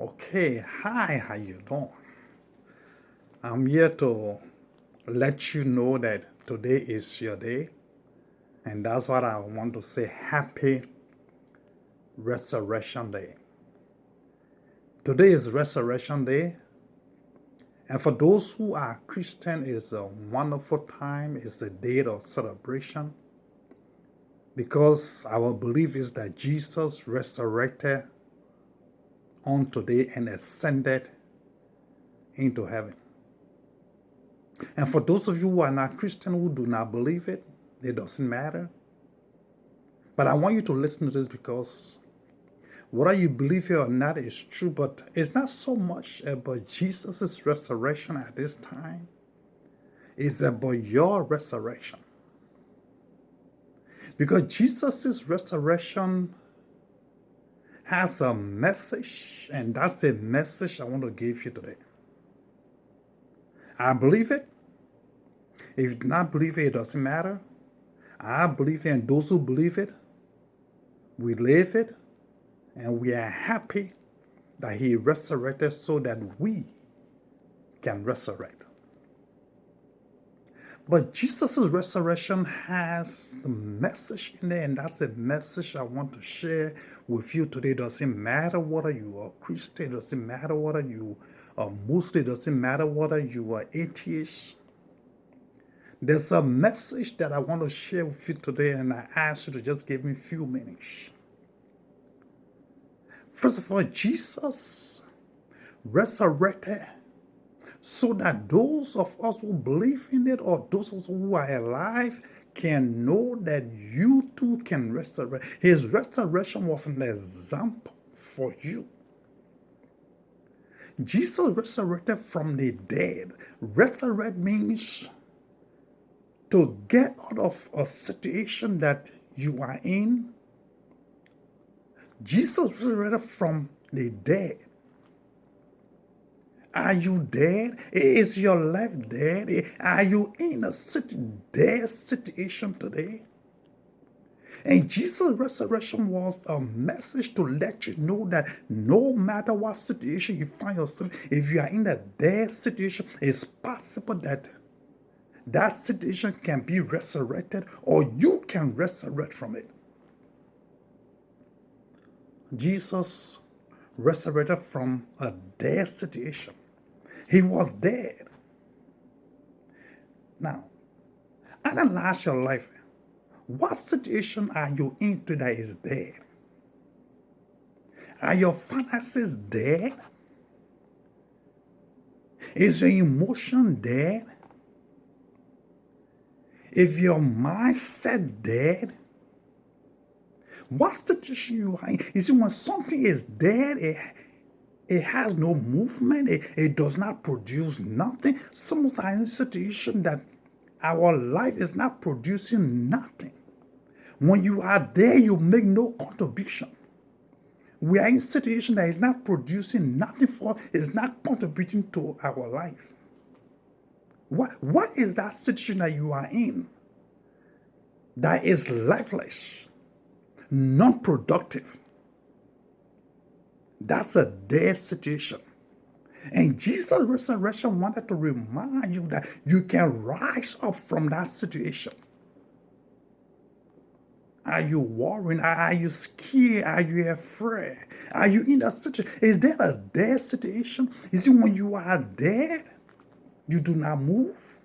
Okay, hi, how you doing? I'm here to let you know that today is your day, and that's what I want to say. Happy Resurrection Day. Today is Resurrection Day, and for those who are Christian, it's a wonderful time. It's a day of celebration because our belief is that Jesus resurrected on today and ascended into heaven. And for those of you who are not Christian, who do not believe it, it doesn't matter. But I want you to listen to this because whether you believe it or not is true, but it's not so much about Jesus' resurrection at this time. It's about your resurrection. Because Jesus' resurrection has a message, and that's the message I want to give you today. I believe it. If you do not believe it, it doesn't matter. I believe it, and those who believe it, we live it, and we are happy that he resurrected so that we can resurrect. But Jesus' resurrection has a message in there, and that's a message I want to share with you today. It doesn't matter whether you are Christian, it doesn't matter whether you are Muslim, it doesn't matter whether you are atheist. There's a message that I want to share with you today, and I ask you to just give me a few minutes. First of all, Jesus resurrected so that those of us who believe in it or those of us who are alive can know that you too can resurrect. His resurrection was an example for you. Jesus resurrected from the dead. Resurrect means to get out of a situation that you are in. Jesus resurrected from the dead. Are you dead? Is your life dead? Are you in a dead situation today? And Jesus' resurrection was a message to let you know that no matter what situation you find yourself, if you are in a dead situation, it's possible that that situation can be resurrected or you can resurrect from it. Jesus resurrected from a dead situation. He was dead. Now, analyze your life. What situation are you into that is dead? Are your finances dead? Is your emotion dead? Is your mindset dead? What situation you are in? You see, when something is dead, it has no movement. It does not produce nothing. Some are in a situation that our life is not producing nothing. When you are there, you make no contribution. We are in a situation that is not producing nothing for us. It's not contributing to our life. What is that situation that you are in that is lifeless, non-productive? That's a dead situation. And Jesus' resurrection wanted to remind you that you can rise up from that situation. Are you worrying? Are you scared? Are you afraid? Are you in that situation? Is that a dead situation? You see, when you are dead, you do not move.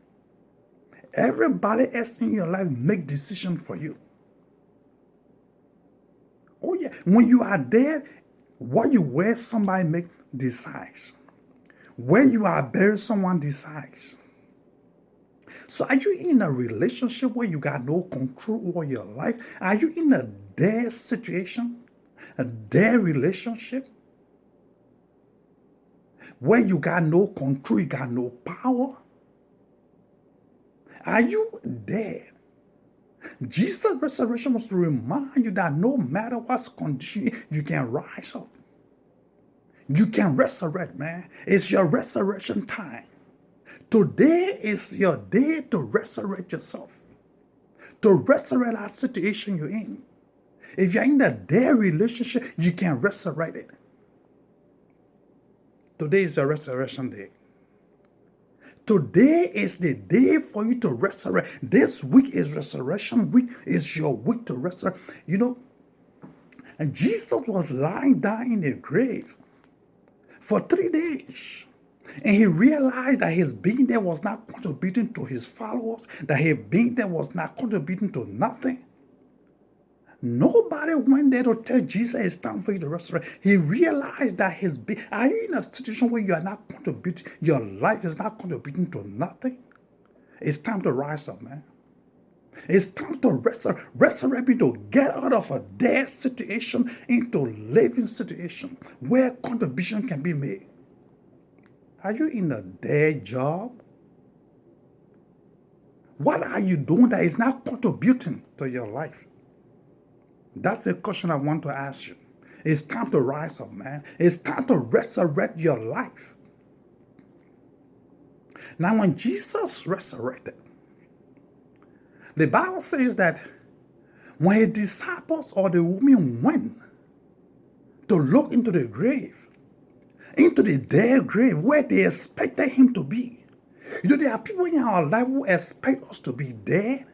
Everybody else in your life make decisions for you. Oh yeah, when you are dead, what you wear, somebody decides. Where you are buried, someone decides. So are you in a relationship where you got no control over your life? Are you in a dead situation? A dead relationship? Where you got no control, you got no power? Are you dead? Jesus' resurrection was to remind you that no matter what condition, you can rise up. You can resurrect, man. It's your resurrection time. Today is your day to resurrect yourself, to resurrect that situation you're in. If you're in a dead relationship, you can resurrect it. Today is your resurrection day. Today is the day for you to resurrect. This week is resurrection week. It's your week to resurrect. You know, and Jesus was lying down in the grave for 3 days. And he realized that his being there was not contributing to his followers, that his being there was not contributing to nothing. Nobody went there to tell Jesus it's time for you to resurrect. He realized that are you in a situation where you are not contributing, your life is not contributing to nothing? It's time to rise up, man. It's time to resurrect, to get out of a dead situation into a living situation where contribution can be made. Are you in a dead job? What are you doing that is not contributing to your life? That's the question I want to ask you. It's time to rise up, man. It's time to resurrect your life. Now, when Jesus resurrected, the Bible says that when his disciples or the women went to look into the grave, into the dead grave where they expected him to be. You know, there are people in our life who expect us to be dead,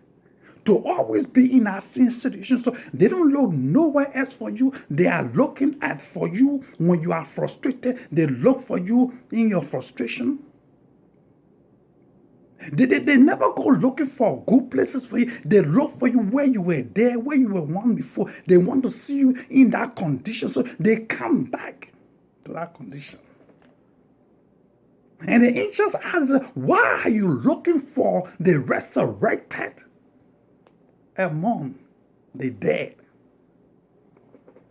to always be in our same situation. So they don't look nowhere else for you. They are looking for you when you are frustrated. They look for you in your frustration. They never go looking for good places for you. They look for you where you were there, where you were one before. They want to see you in that condition. So they come back to that condition. And the angels ask, why are you looking for the resurrected among the dead?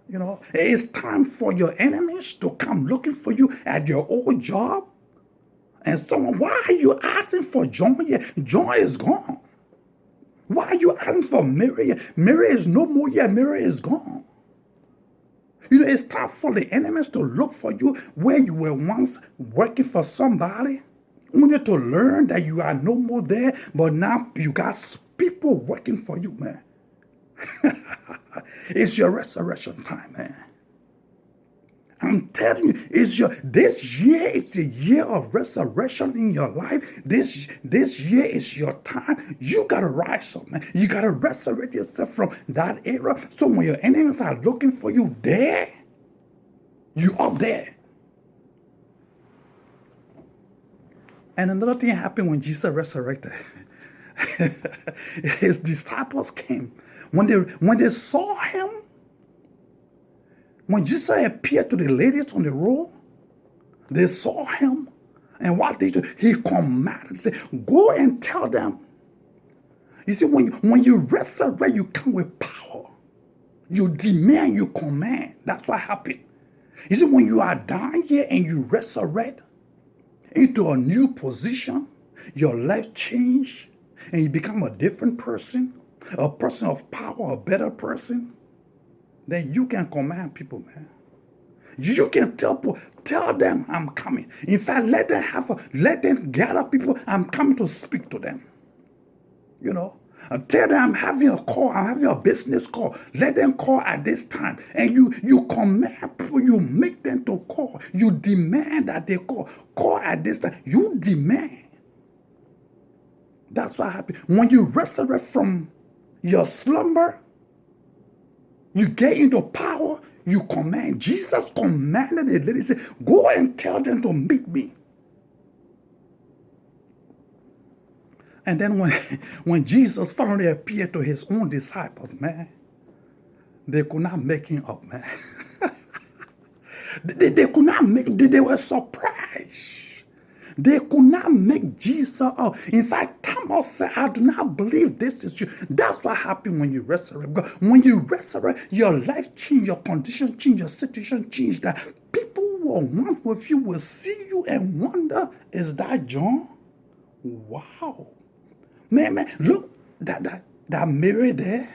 You know, it's time for your enemies to come looking for you at your old job. And someone, why are you asking for John? Yeah, John is gone. Why are you asking for Mary? Mary is no more yet. Mary is gone. You know, it's time for the enemies to look for you where you were once working for somebody, only to learn that you are no more there, but now you got people working for you, man. It's your resurrection time, man. I'm telling you, this year is a year of resurrection in your life. This year is your time. You gotta rise up, man. You gotta resurrect yourself from that era. So when your enemies are looking for you there, you up there. And another thing happened when Jesus resurrected. His disciples came. When they saw him, when Jesus appeared to the ladies on the road, they saw him. And what they do, he commanded, said, go and tell them. You see, when you resurrect, you come with power. You demand, you command. That's what happened. You see, when you are down here and you resurrect into a new position, your life change, and you become a different person, a person of power, a better person, then you can command people, man. You can tell them I'm coming. In fact, let them gather people. I'm coming to speak to them. You know, and tell them I'm having a call. I'm having a business call. Let them call at this time. And you command people. You make them to call. You demand that they call. Call at this time. You demand. That's what happens when you resurrect from your slumber. You get into power, you command. Jesus commanded the lady, said, go and tell them to meet me. And then when Jesus finally appeared to his own disciples, man, they could not make him up, man. they could not make, they were surprised. They could not make Jesus up. In fact, Thomas said, I do not believe this is you. That's what happened when you resurrect. Because when you resurrect, your life change, your condition change, your situation change. That people who are one with you will see you and wonder, is that John? Wow. Man, look, that Mary there.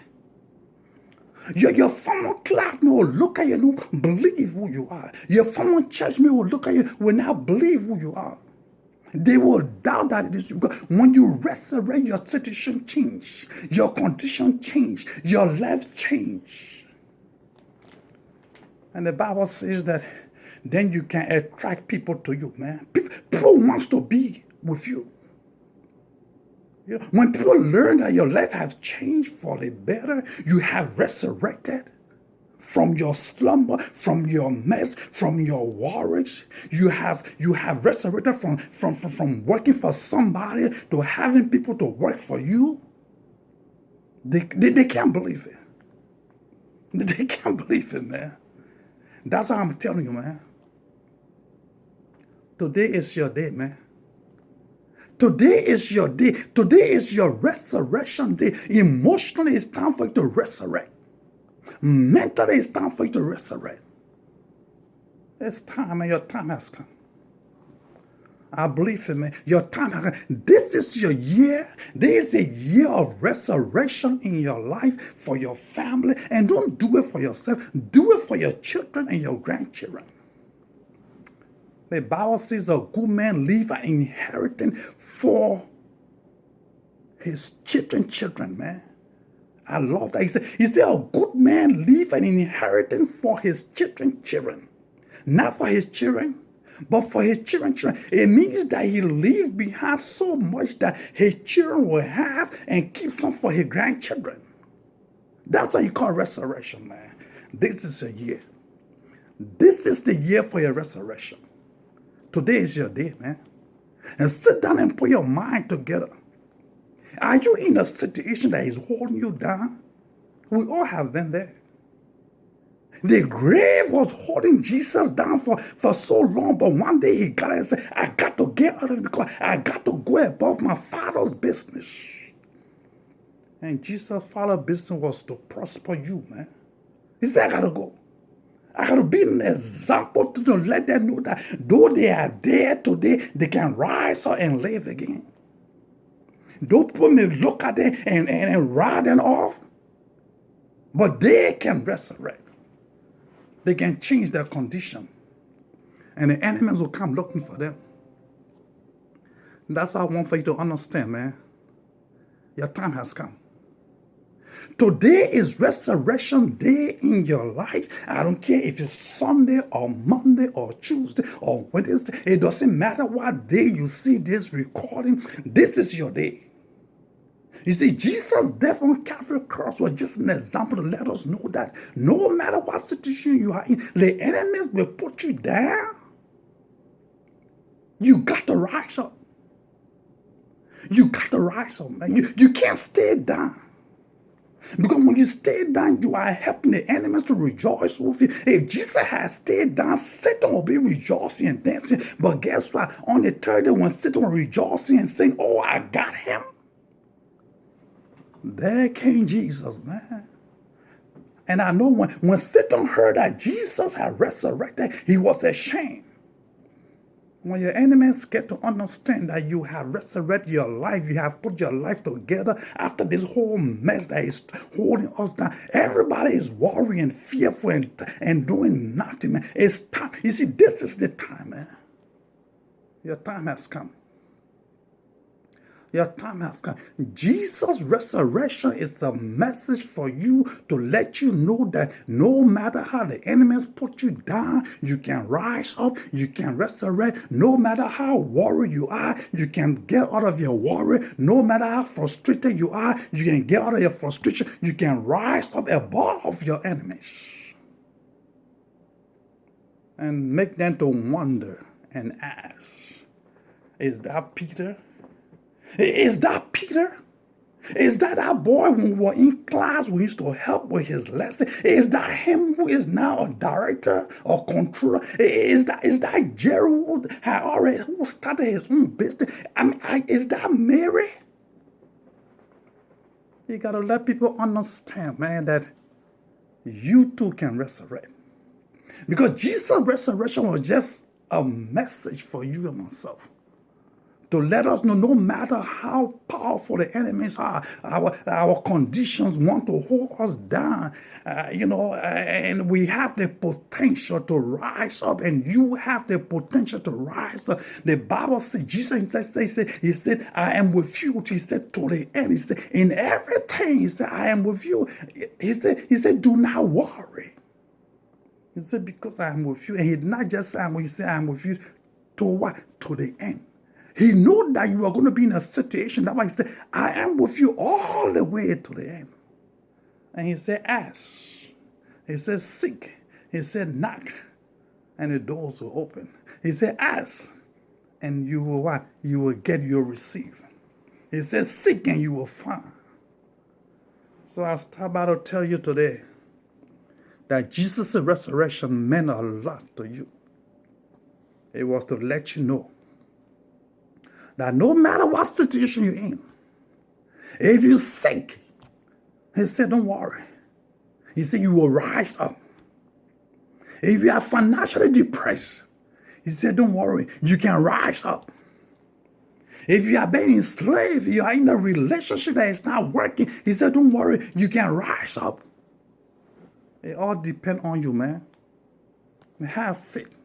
Your former classmate will look at you and will believe who you are. Your former churchmate will look at you and will not believe who you are. They will doubt that it is you. When you resurrect, your situation change, your condition change, your life change. And the Bible says that then you can attract people to you, man. People wants to be with you. You know, when people learn that your life has changed for the better, you have resurrected from your slumber, from your mess, from your worries. You have resurrected from working for somebody to having people to work for you. They can't believe it. They can't believe it, man. That's how I'm telling you, man. Today is your day, man. Today is your day. Today is your resurrection day. Emotionally, it's time for you to resurrect. Mentally, it's time for you to resurrect. It's time, and your time has come. I believe it, man. Your time has come. This is your year. This is a year of resurrection in your life for your family. And don't do it for yourself. Do it for your children and your grandchildren. The Bible says a good man leave an inheritance for his children, man. I love that. He said a good man leave an inheritance for his children. Not for his children, but for his children. It means that he leaves behind so much that his children will have and keep some for his grandchildren. That's what you call resurrection, man. This is a year. This is the year for your resurrection. Today is your day, man. And sit down and put your mind together. Are you in a situation that is holding you down? We all have been there. The grave was holding Jesus down for so long, but one day he got it and said, I got to get out of it because I got to go above my Father's business. And Jesus' Father's business was to prosper you, man. He said, I got to go. I got to be an example to let them know that though they are dead today, they can rise up and live again. Though people may look at them and write them off, but they can resurrect. They can change their condition. And the enemies will come looking for them. That's what I want for you to understand, man. Your time has come. Today is resurrection day in your life. I don't care if it's Sunday or Monday or Tuesday or Wednesday. It doesn't matter what day you see this recording. This is your day. You see, Jesus' death on Calvary cross was just an example to let us know that no matter what situation you are in, the enemies will put you down. You got to rise up. You got to rise up, man. You can't stay down. Because when you stay down, you are helping the enemies to rejoice with you. If Jesus had stayed down, Satan will be rejoicing and dancing. But guess what? On the third day, when Satan was rejoicing and saying, oh, I got him, there came Jesus, man. And I know when Satan heard that Jesus had resurrected, he was ashamed. When your enemies get to understand that you have resurrected your life, you have put your life together after this whole mess that is holding us down, everybody is worrying, fearful, and doing nothing, man. It's time. You see, this is the time, man. Your time has come. Your time has come. Jesus' resurrection is a message for you to let you know that no matter how the enemies put you down, you can rise up, you can resurrect. No matter how worried you are, you can get out of your worry. No matter how frustrated you are, you can get out of your frustration. You can rise up above your enemies and make them to wonder and ask, is that Peter? Is that Peter? Is that our boy when we were in class, we used to help with his lesson? Is that him who is now a director or controller? Is that Gerald who started his own business? Is that Mary? You got to let people understand, man, that you too can resurrect. Because Jesus' resurrection was just a message for you and myself. To let us know no matter how powerful the enemies are, our conditions want to hold us down, and we have the potential to rise up, and you have the potential to rise up. The Bible says, Jesus he said, I am with you. He said to the end, he said, in everything, he said, I am with you. He said, do not worry. He said, because I am with you. And he did not just say, he said, I am with you to what? To the end. He knew that you are going to be in a situation. That's why he said, I am with you all the way to the end. And he said, ask. He said, seek. He said, knock. And the doors will open. He said, ask. And you will what? You will get, you will receive. He says, seek and you will find. So I start about to tell you today that Jesus' resurrection meant a lot to you. It was to let you know that no matter what situation you're in, if you're sick, he said, don't worry. He said, you will rise up. If you are financially depressed, he said, don't worry, you can rise up. If you are being enslaved, you are in a relationship that is not working, he said, don't worry, you can rise up. It all depends on you, man. Have faith.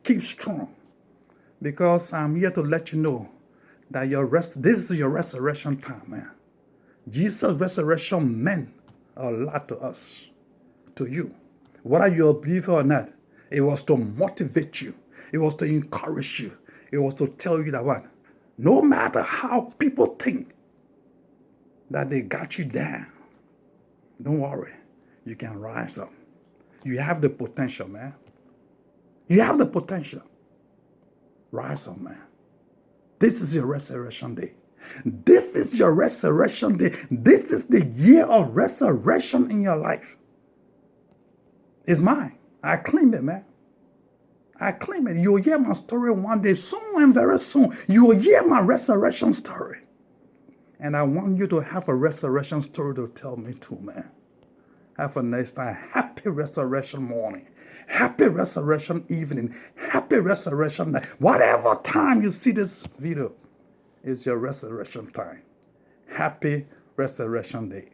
Keep strong. Because I'm here to let you know that this is your resurrection time, man. Jesus' resurrection meant a lot to us, to you. Whether you're a believer or not, it was to motivate you. It was to encourage you. It was to tell you that what? No matter how people think that they got you down, don't worry. You can rise up. You have the potential, man. You have the potential. Rise up, man. This is your resurrection day. This is your resurrection day. This is the year of resurrection in your life. It's mine. I claim it, man. I claim it. You'll hear my story one day, soon and very soon. You will hear my resurrection story. And I want you to have a resurrection story to tell me too, man. Have a nice time. Happy resurrection morning. Happy resurrection evening. Happy resurrection night. Whatever time you see this video is your resurrection time. Happy resurrection day.